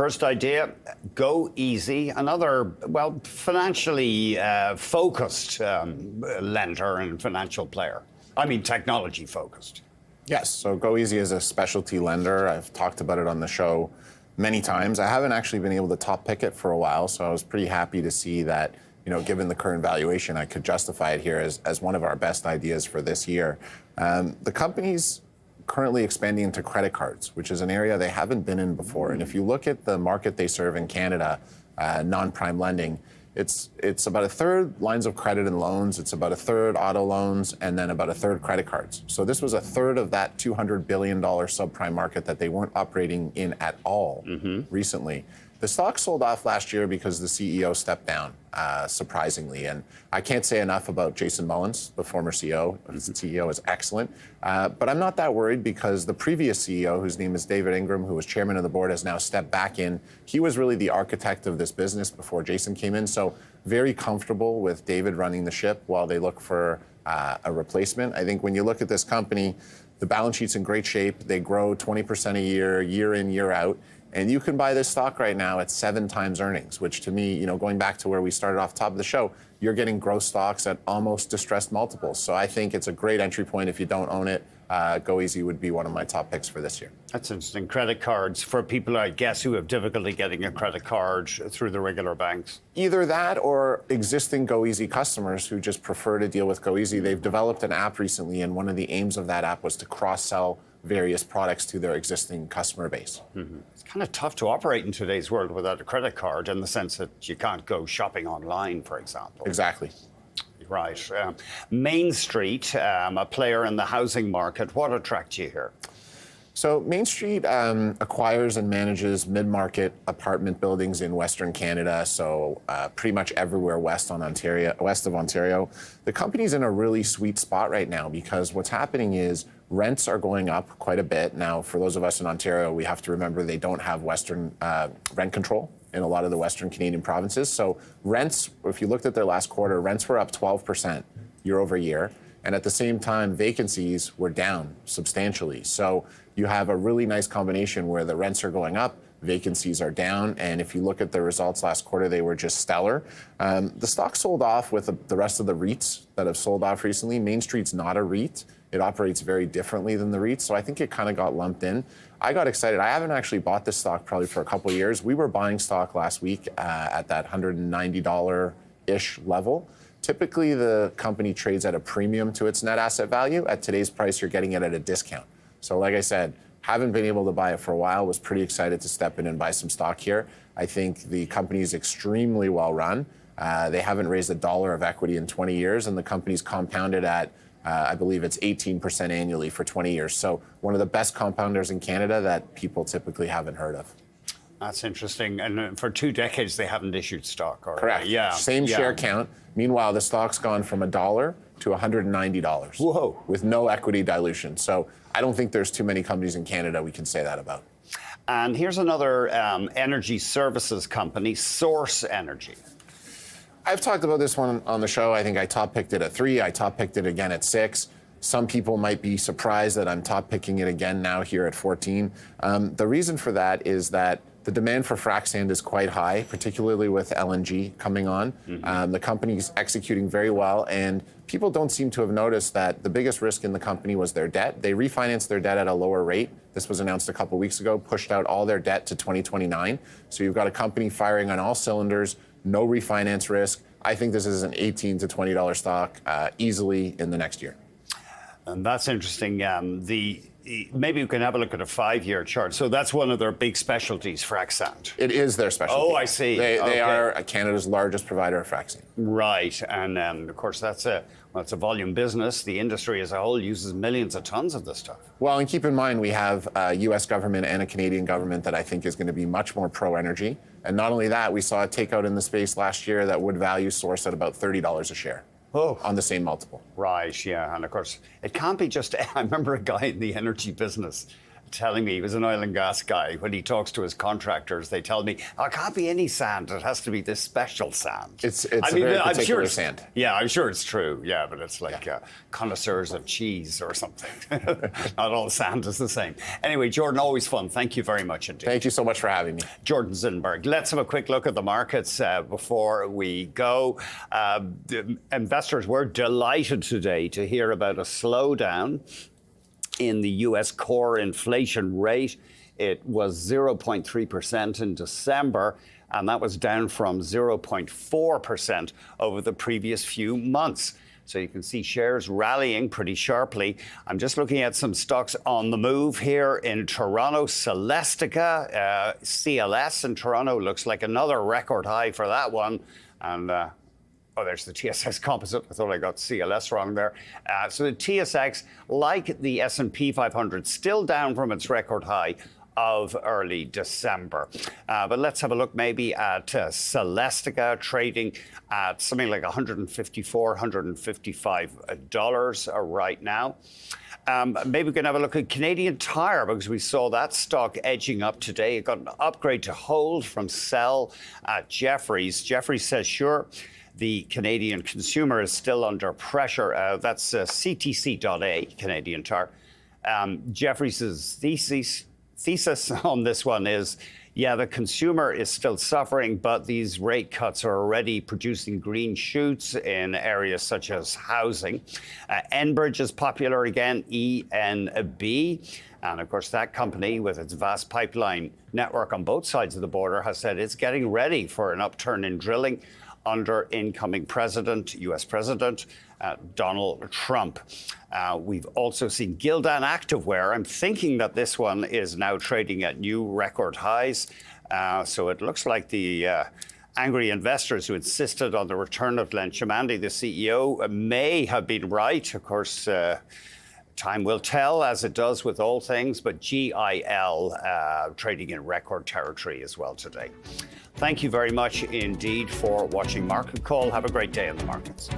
First idea, Goeasy, another, well, financially focused lender and financial player. I mean, technology focused. Yes, so Goeasy is a specialty lender. I've talked about it on the show many times. I haven't actually been able to top pick it for a while, so I was pretty happy to see that, given the current valuation, I could justify it here as one of our best ideas for this year. The company's currently expanding into credit cards, which is an area they haven't been in before. And if you look at the market they serve in Canada, non-prime lending, it's about a third lines of credit and loans, it's about a third auto loans, and then about a third credit cards. So this was a third of that $200 billion subprime market that they weren't operating in at all recently. The stock sold off last year because the CEO stepped down, surprisingly. And I can't say enough about Jason Mullins, the former CEO. The CEO is excellent. But I'm not that worried because the previous CEO, whose name is David Ingram, who was chairman of the board, has now stepped back in. He was really the architect of this business before Jason came in. So very comfortable with David running the ship while they look for a replacement. I think when you look at this company, the balance sheet's in great shape. They grow 20% a year, year in, year out. And you can buy this stock right now at 7 times earnings, which to me, going back to where we started off top of the show, you're getting growth stocks at almost distressed multiples. So I think it's a great entry point if you don't own it. Goeasy would be one of my top picks for this year. That's interesting. Credit cards for people, I guess, who have difficulty getting a credit card through the regular banks. Either that or existing Goeasy customers who just prefer to deal with Goeasy. They've developed an app recently, and one of the aims of that app was to cross-sell various products to their existing customer base. It's kind of tough to operate in today's world without a credit card in the sense that you can't go shopping online, for example. Exactly. Right. Mainstreet, a player in the housing market. What attracts you here? So Mainstreet acquires and manages mid-market apartment buildings in Western Canada, so pretty much everywhere west of Ontario. The company's in a really sweet spot right now because what's happening is rents are going up quite a bit. Now, for those of us in Ontario, we have to remember they don't have Western rent control in a lot of the Western Canadian provinces. So rents, if you looked at their last quarter, rents were up 12% year over year. And at the same time, vacancies were down substantially. So you have a really nice combination where the rents are going up, vacancies are down. And if you look at the results last quarter, they were just stellar. The stock sold off with the rest of the REITs that have sold off recently. Main Street's not a REIT. It operates very differently than the REITs. So I think it kind of got lumped in. I got excited. I haven't actually bought this stock probably for a couple of years. We were buying stock last week at that $190-ish level. Typically, the company trades at a premium to its net asset value. At today's price, you're getting it at a discount. So like I said, haven't been able to buy it for a while. Was pretty excited to step in and buy some stock here. I think the company is extremely well run. They haven't raised $1 of equity in 20 years, and the company's compounded at, I believe it's 18% annually for 20 years. So one of the best compounders in Canada that people typically haven't heard of. That's interesting. And for 2 decades, they haven't issued stock. Correct. Yeah. Same share count. Meanwhile, the stock's gone from $1 to $190. Whoa. With no equity dilution. So I don't think there's too many companies in Canada we can say that about. And here's another energy services company, Source Energy. I've talked about this one on the show. I think I top picked it at 3. I top picked it again at 6. Some people might be surprised that I'm top picking it again now here at 14. The reason for that is that the demand for frac sand is quite high, particularly with LNG coming on. The company's executing very well, and people don't seem to have noticed that the biggest risk in the company was their debt. They refinanced their debt at a lower rate. This was announced a couple weeks ago, pushed out all their debt to 2029. So you've got a company firing on all cylinders, no refinance risk. I think this is an $18 to $20 stock easily in the next year. And that's interesting. Maybe we can have a look at a 5-year chart. So that's one of their big specialties, frac sand. It is their specialty. Oh, I see. They are Canada's largest provider of frac sand. Right. And of course, that's a volume business. The industry as a whole uses millions of tons of this stuff. Well, and keep in mind, we have a U.S. government and a Canadian government that I think is going to be much more pro-energy. And not only that, we saw a takeout in the space last year that would value Source at about $30 a share. On the same multiple. Right, yeah. And of course, it can't be just, I remember a guy in the energy business telling me, he was an oil and gas guy, when he talks to his contractors, they tell me, oh, it can't be any sand, it has to be this special sand. It's a very particular sand. Yeah, I'm sure it's true. Yeah, but it's like connoisseurs of cheese or something. Not all sand is the same. Anyway, Jordan, always fun. Thank you very much indeed. Thank you so much for having me. Jordan Zinberg. Let's have a quick look at the markets before we go. The investors were delighted today to hear about a slowdown in the US core inflation rate. It was 0.3% in December, and that was down from 0.4% over the previous few months. So you can see shares rallying pretty sharply. I'm just looking at some stocks on the move here in Toronto. Celestica, CLS in Toronto, looks like another record high for that one. And oh, there's the TSX Composite. I thought I got CLS wrong there. So the TSX, like the S&P 500, still down from its record high of early December. But let's have a look maybe at Celestica, trading at something like $154, $155 right now. Maybe we can have a look at Canadian Tire, because we saw that stock edging up today. It got an upgrade to hold from sell at Jefferies. Jefferies says, sure, the Canadian consumer is still under pressure. That's CTC.A, Canadian Tire. Jefferies' thesis on this one is, yeah, the consumer is still suffering, but these rate cuts are already producing green shoots in areas such as housing. Enbridge is popular again, ENB. And of course, that company, with its vast pipeline network on both sides of the border, has said it's getting ready for an upturn in drilling under incoming president, U.S. President Donald Trump. We've also seen Gildan Activewear. I'm thinking that this one is now trading at new record highs. So it looks like the angry investors who insisted on the return of Len Chimandi, the CEO, may have been right. Of course, time will tell, as it does with all things, but GIL trading in record territory as well today. Thank you very much indeed for watching Market Call. Have a great day in the markets.